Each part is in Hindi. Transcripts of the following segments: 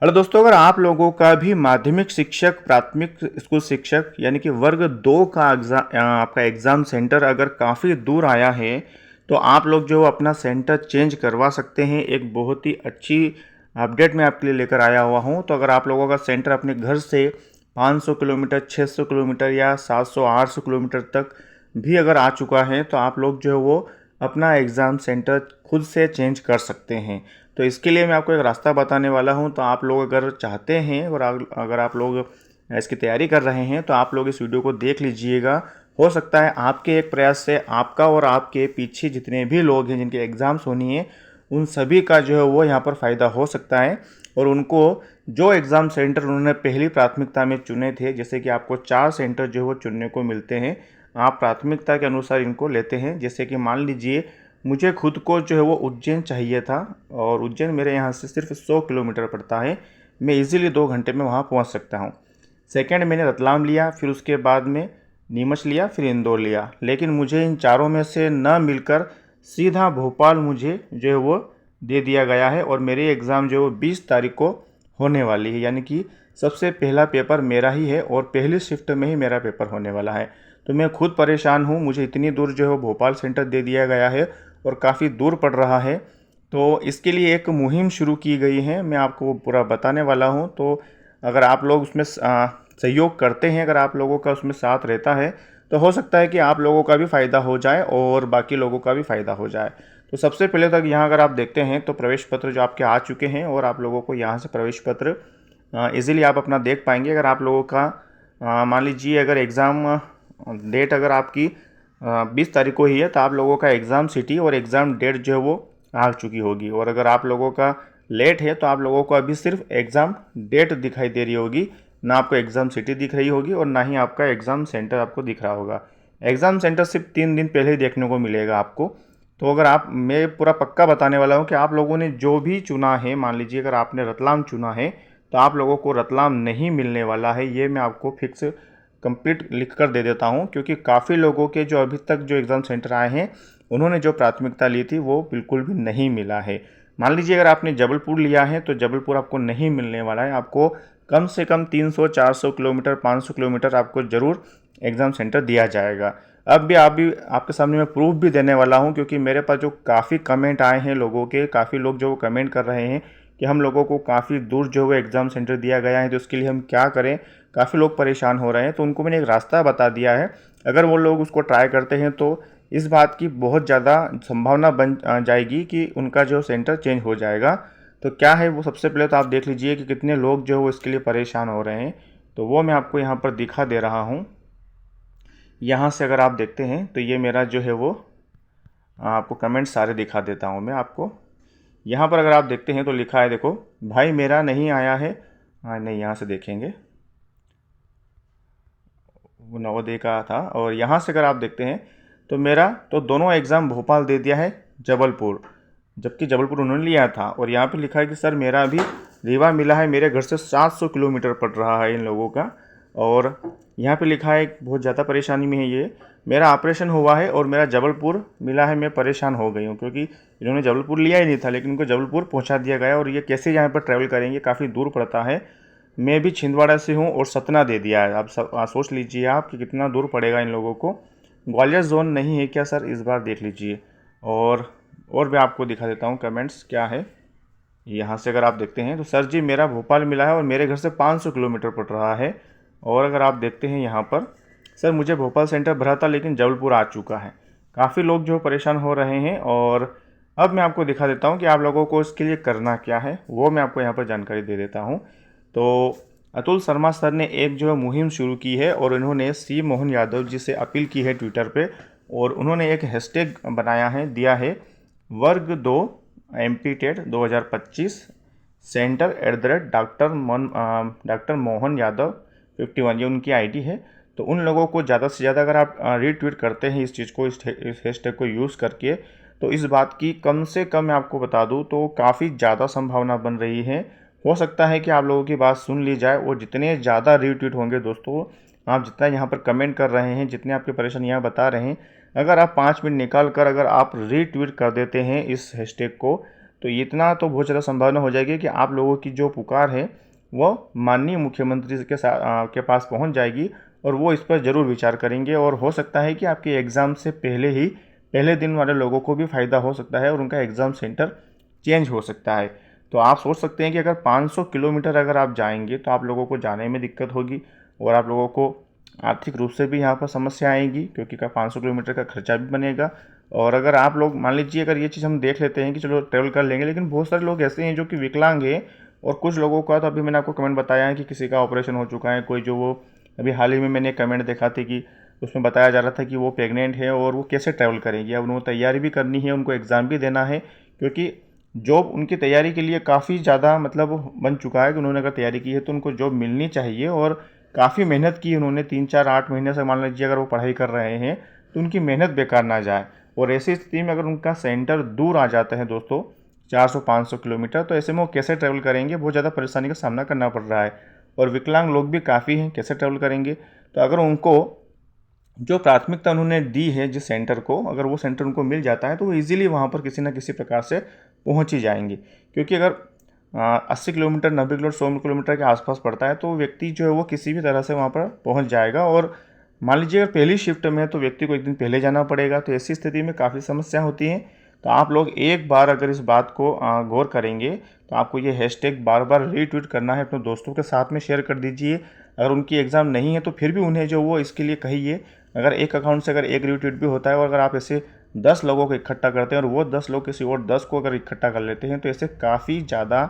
हेलो दोस्तों, अगर आप लोगों का भी माध्यमिक शिक्षक, प्राथमिक स्कूल शिक्षक यानी कि वर्ग 2 का आपका एग्ज़ाम सेंटर अगर काफ़ी दूर आया है, तो आप लोग जो अपना सेंटर चेंज करवा सकते हैं। एक बहुत ही अच्छी अपडेट मैं आपके लिए लेकर आया हुआ हूं। तो अगर आप लोगों का सेंटर अपने घर से 500 किलोमीटर, 600 किलोमीटर या 700-800 किलोमीटर तक भी अगर आ चुका है, तो आप लोग जो है वो अपना एग्ज़ाम सेंटर खुद से चेंज कर सकते हैं। तो इसके लिए मैं आपको एक रास्ता बताने वाला हूं। तो आप लोग अगर चाहते हैं और अगर आप लोग इसकी तैयारी कर रहे हैं, तो आप लोग इस वीडियो को देख लीजिएगा। हो सकता है आपके एक प्रयास से आपका और आपके पीछे जितने भी लोग हैं जिनके एग्ज़ाम्स होनी है, उन सभी का जो है वो यहाँ पर फ़ायदा हो सकता है। और उनको जो एग्ज़ाम सेंटर उन्होंने पहली प्राथमिकता में चुने थे, जैसे कि आपको 4 सेंटर जो है वो चुनने को मिलते हैं, आप प्राथमिकता के अनुसार इनको लेते हैं। जैसे कि मान लीजिए मुझे खुद को जो है वो उज्जैन चाहिए था, और उज्जैन मेरे यहाँ से सिर्फ 100 किलोमीटर पड़ता है। मैं इजीली 2 घंटे में वहाँ पहुँच सकता हूँ। सेकंड मैंने रतलाम लिया, फिर उसके बाद में नीमच लिया, फिर इंदौर लिया। लेकिन मुझे इन चारों में से न मिलकर सीधा भोपाल मुझे जो है वो दे दिया गया है, और मेरी एग्ज़ाम जो है वो 20 तारीख को होने वाली है। यानी कि सबसे पहला पेपर मेरा ही है और पहली शिफ्ट में ही मेरा पेपर होने वाला है। तो मैं खुद परेशान हूँ, मुझे इतनी दूर जो है वो भोपाल सेंटर दे दिया गया है और काफ़ी दूर पड़ रहा है। तो इसके लिए एक मुहिम शुरू की गई है, मैं आपको पूरा बताने वाला हूँ। तो अगर आप लोग उसमें सहयोग करते हैं, अगर आप लोगों का उसमें साथ रहता है, तो हो सकता है कि आप लोगों का भी फ़ायदा हो जाए और बाकी लोगों का भी फ़ायदा हो जाए। तो सबसे पहले तक यहाँ अगर आप देखते हैं तो प्रवेश पत्र जो आपके आ चुके हैं, और आप लोगों को यहाँ से प्रवेश पत्र ईज़िली आप अपना देख पाएंगे। अगर आप लोगों का मान लीजिए अगर एग्ज़ाम डेट अगर आपकी 20 तारीख को ही है, तो आप लोगों का एग्ज़ाम सिटी और एग्ज़ाम डेट जो है वो आ चुकी होगी। और अगर आप लोगों का लेट है, तो आप लोगों को अभी सिर्फ एग्ज़ाम डेट दिखाई दे रही होगी, ना आपको एग्ज़ाम सिटी दिख रही होगी और ना ही आपका एग्ज़ाम सेंटर आपको दिख रहा होगा। एग्ज़ाम सेंटर सिर्फ 3 दिन पहले ही देखने को मिलेगा आपको। तो अगर आप मैं पूरा पक्का बताने वाला हूँ कि आप लोगों ने जो भी चुना है, मान लीजिए अगर आपने रतलाम चुना है, तो आप लोगों को रतलाम नहीं मिलने वाला है। ये मैं आपको फिक्स कंप्लीट लिख कर दे देता हूँ, क्योंकि काफ़ी लोगों के जो अभी तक जो एग्ज़ाम सेंटर आए हैं, उन्होंने जो प्राथमिकता ली थी वो बिल्कुल भी नहीं मिला है। मान लीजिए अगर आपने जबलपुर लिया है, तो जबलपुर आपको नहीं मिलने वाला है। आपको कम से कम 300-400 किलोमीटर, 500 किलोमीटर आपको ज़रूर एग्ज़ाम सेंटर दिया जाएगा। अब भी आपके सामने मैं प्रूफ भी देने वाला हूँ, क्योंकि मेरे पास जो काफ़ी कमेंट आए हैं लोगों के, काफ़ी लोग जो कमेंट कर रहे हैं कि हम लोगों को काफ़ी दूर जो है एग्ज़ाम सेंटर दिया गया है, तो उसके लिए हम क्या करें। काफ़ी लोग परेशान हो रहे हैं, तो उनको मैंने एक रास्ता बता दिया है। अगर वो लोग उसको ट्राई करते हैं, तो इस बात की बहुत ज़्यादा संभावना बन जाएगी कि उनका जो सेंटर चेंज हो जाएगा। तो क्या है वो, सबसे पहले तो आप देख लीजिए कि कितने लोग जो है वो इसके लिए परेशान हो रहे हैं। तो वो मैं आपको यहाँ पर दिखा दे रहा हूँ। यहाँ से अगर आप देखते हैं, तो ये मेरा जो है वो आपको कमेंट सारे दिखा देता हूँ मैं आपको। यहाँ पर अगर आप देखते हैं तो लिखा है, देखो भाई मेरा नहीं आया है। हाँ नहीं, यहाँ से देखेंगे, वो नवोदय का था। और यहाँ से अगर आप देखते हैं तो मेरा तो दोनों एग्ज़ाम भोपाल दे दिया है, जबलपुर, जबकि जबलपुर उन्होंने लिया था। और यहाँ पे लिखा है कि सर मेरा भी रीवा मिला है, मेरे घर से 700 किलोमीटर पड़ रहा है इन लोगों का। और यहाँ पे लिखा है बहुत ज़्यादा परेशानी में है ये, मेरा ऑपरेशन हुआ है और मेरा जबलपुर मिला है, मैं परेशान हो गई हूँ, क्योंकि इन्होंने जबलपुर लिया ही नहीं था, लेकिन उनको जबलपुर पहुँचा दिया गया। और ये कैसे यहाँ पर ट्रैवल करेंगे, काफ़ी दूर पड़ता है। मैं भी छिंदवाड़ा से हूँ और सतना दे दिया है। आप सोच लीजिए आप कि कितना दूर पड़ेगा इन लोगों को। ग्वालियर जोन नहीं है क्या सर, इस बार देख लीजिए। और मैं आपको दिखा देता हूँ कमेंट्स क्या है। यहाँ से अगर आप देखते हैं तो सर जी मेरा भोपाल मिला है और मेरे घर से 500 किलोमीटर पड़ रहा है। और अगर आप देखते हैं यहाँ पर, सर मुझे भोपाल सेंटर भरा था लेकिन जबलपुर आ चुका है। काफ़ी लोग जो परेशान हो रहे हैं। और अब मैं आपको दिखा देता हूँ कि आप लोगों को इसके लिए करना क्या है, वो मैं आपको यहाँ पर जानकारी दे देता हूँ। तो अतुल शर्मा सर ने एक जो है मुहिम शुरू की है, और इन्होंने सी मोहन यादव जी से अपील की है ट्विटर पे। और उन्होंने एक हैशटैग बनाया है, दिया है, वर्ग 2 MP TET 2025 centre doctor Mohan Yadav 51, ये उनकी आईडी है। तो उन लोगों को ज़्यादा से ज़्यादा अगर आप रीट्वीट करते हैं इस चीज़ को, इस हैशटैग को यूज़ करके, तो इस बात की कम से कम मैं आपको बता दूं तो काफ़ी ज़्यादा संभावना बन रही है। हो सकता है कि आप लोगों की बात सुन ली जाए, और जितने ज़्यादा रीट्वीट होंगे दोस्तों, आप जितना यहाँ पर कमेंट कर रहे हैं, जितने आपकी परेशानियाँ बता रहे हैं, अगर आप 5 मिनट निकाल कर अगर आप रीट्वीट कर देते हैं इस हैशटैग को, तो इतना तो बहुत ज़्यादा संभावना हो जाएगी कि आप लोगों की जो पुकार है वो माननीय मुख्यमंत्री के पास पहुंच जाएगी और वो इस पर ज़रूर विचार करेंगे। और हो सकता है कि आपके एग्ज़ाम से पहले ही पहले दिन वाले लोगों को भी फ़ायदा हो सकता है और उनका एग्ज़ाम सेंटर चेंज हो सकता है। तो आप सोच सकते हैं कि अगर 500 किलोमीटर अगर आप जाएंगे तो आप लोगों को जाने में दिक्कत होगी और आप लोगों को आर्थिक रूप से भी यहाँ पर समस्या आएगी, क्योंकि 500 किलोमीटर का खर्चा भी बनेगा। और अगर आप लोग मान लीजिए, अगर ये चीज़ हम देख लेते हैं कि चलो ट्रैवल कर लेंगे, लेकिन बहुत सारे लोग ऐसे हैं जो कि विकलांग हैं और कुछ लोगों का तो अभी मैंने आपको कमेंट बताया है कि किसी का ऑपरेशन हो चुका है, कोई जो वो अभी हाल ही में मैंने कमेंट देखा था कि उसमें बताया जा रहा था कि वो प्रेग्नेंट है और वो कैसे ट्रैवल करेंगी। अब उनको तैयारी भी करनी है, उनको एग्ज़ाम भी देना है, क्योंकि जॉब उनकी तैयारी के लिए काफ़ी ज़्यादा मतलब बन चुका है कि उन्होंने अगर तैयारी की है तो उनको जॉब मिलनी चाहिए। और काफ़ी मेहनत की उन्होंने 3 4 8 महीने से, मान लीजिए अगर वो पढ़ाई कर रहे हैं तो उनकी मेहनत बेकार ना जाए। और ऐसी स्थिति में अगर उनका सेंटर दूर आ जाता है दोस्तों 400 500 किलोमीटर, तो ऐसे में वो कैसे ट्रैवल करेंगे, बहुत ज़्यादा परेशानी का सामना करना पड़ रहा है। और विकलांग लोग भी काफ़ी हैं, कैसे ट्रैवल करेंगे। तो अगर उनको जो प्राथमिकता उन्होंने दी है जिस सेंटर को, अगर वो सेंटर उनको मिल जाता है तो वो ईजिली वहाँ पर किसी न किसी प्रकार से पहुँच ही जाएंगे। क्योंकि अगर 80 किलोमीटर 90 किलोमीटर 100 किलोमीटर के आसपास पड़ता है तो व्यक्ति जो है वो किसी भी तरह से वहाँ पर पहुँच जाएगा। और मान लीजिए अगर पहली शिफ्ट में है तो व्यक्ति को एक दिन पहले जाना पड़ेगा, तो ऐसी स्थिति में काफ़ी समस्या होती है। तो आप लोग एक बार अगर इस बात को गौर करेंगे तो आपको ये हैशटैग बार बार रीट्वीट करना है, अपने दोस्तों के साथ में शेयर कर दीजिए। अगर उनकी एग्ज़ाम नहीं है तो फिर भी उन्हें जो वो इसके लिए कहिए। अगर एक अकाउंट से अगर एक रीट्वीट भी होता है और अगर आप ऐसे 10 लोगों को इकट्ठा करते हैं और वो 10 लोग किसी और 10 को अगर इकट्ठा कर लेते हैं तो ऐसे काफ़ी ज़्यादा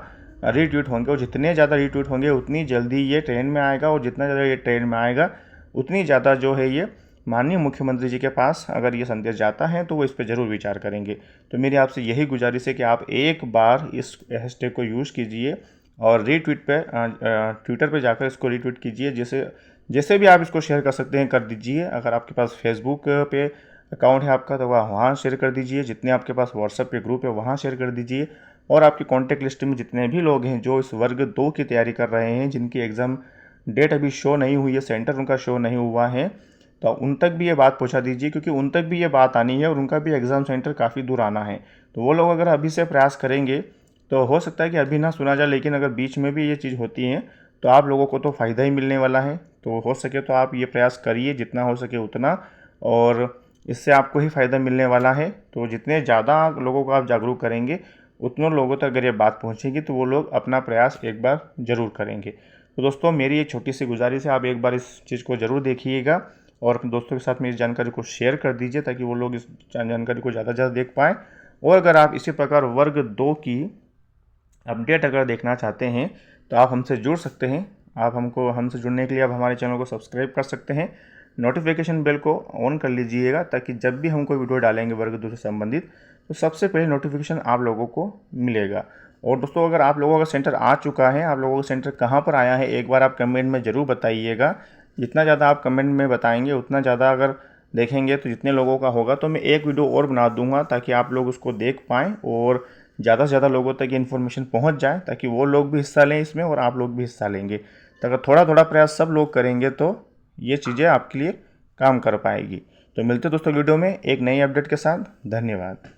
रीट्वीट होंगे। और जितने ज़्यादा रीट्वीट होंगे उतनी जल्दी ये ट्रेंड में आएगा, और जितना ज़्यादा ये ट्रेंड में आएगा उतनी ज़्यादा जो है ये माननीय मुख्यमंत्री जी के पास अगर ये संदेश जाता है तो वो इस पर ज़रूर विचार करेंगे। तो मेरी आपसे यही गुजारिश है कि आप एक बार इस हैशटैग को यूज़ कीजिए और रीट्वीट पे ट्विटर पे जाकर इसको रीट्वीट कीजिए। जैसे भी आप इसको शेयर कर सकते हैं कर दीजिए। अगर आपके पास फेसबुक पे अकाउंट है आपका तो वहाँ शेयर कर दीजिए, जितने आपके पास व्हाट्सएप पे ग्रुप है वहाँ शेयर कर दीजिए। और आपकी कॉन्टैक्ट लिस्ट में जितने भी लोग हैं जो इस वर्ग 2 की तैयारी कर रहे हैं, जिनकी एग्ज़ाम डेट अभी शो नहीं हुई है, सेंटर उनका शो नहीं हुआ है, तो उन तक भी ये बात पहुंचा दीजिए, क्योंकि उन तक भी ये बात आनी है और उनका भी एग्ज़ाम सेंटर काफ़ी दूर आना है। तो वो लोग अगर अभी से प्रयास करेंगे तो हो सकता है कि अभी ना सुना जाए, लेकिन अगर बीच में भी ये चीज़ होती है तो आप लोगों को तो फ़ायदा ही मिलने वाला है। तो हो सके तो आप ये प्रयास करिए जितना हो सके उतना, और इससे आपको ही फ़ायदा मिलने वाला है। तो जितने ज़्यादा लोगों को आप जागरूक करेंगे उतनों लोगों तक अगर ये बात पहुँचेगी तो वो लोग अपना प्रयास एक बार ज़रूर करेंगे। तो दोस्तों मेरी एक छोटी सी गुजारिश है, आप एक बार इस चीज़ को ज़रूर देखिएगा और अपने दोस्तों के साथ में इस जानकारी को शेयर कर दीजिए ताकि वो लोग इस जानकारी को ज़्यादा से ज़्यादा देख पाएँ। और अगर आप इसी प्रकार वर्ग 2 की अपडेट अगर देखना चाहते हैं तो आप हमसे जुड़ सकते हैं। आप हमसे जुड़ने के लिए आप हमारे चैनल को सब्सक्राइब कर सकते हैं, नोटिफिकेशन बेल को ऑन कर लीजिएगा ताकि जब भी हम कोई वीडियो डालेंगे वर्ग 2 से संबंधित तो सबसे पहले नोटिफिकेशन आप लोगों को मिलेगा। और दोस्तों अगर आप लोगों का सेंटर आ चुका है, आप लोगों का सेंटर कहाँ पर आया है, एक बार आप कमेंट में ज़रूर बताइएगा। जितना ज़्यादा आप कमेंट में बताएंगे उतना ज़्यादा अगर देखेंगे तो जितने लोगों का होगा तो मैं एक वीडियो और बना दूंगा ताकि आप लोग उसको देख पाएँ और ज़्यादा से ज़्यादा लोगों तक ये इन्फॉर्मेशन पहुंच जाए ताकि वो लोग भी हिस्सा लें इसमें और आप लोग भी हिस्सा लेंगे। तो अगर थोड़ा थोड़ा प्रयास सब लोग करेंगे तो ये चीज़ें आपके लिए काम कर पाएगी। तो मिलते हैं दोस्तों वीडियो में एक नई अपडेट के साथ। धन्यवाद।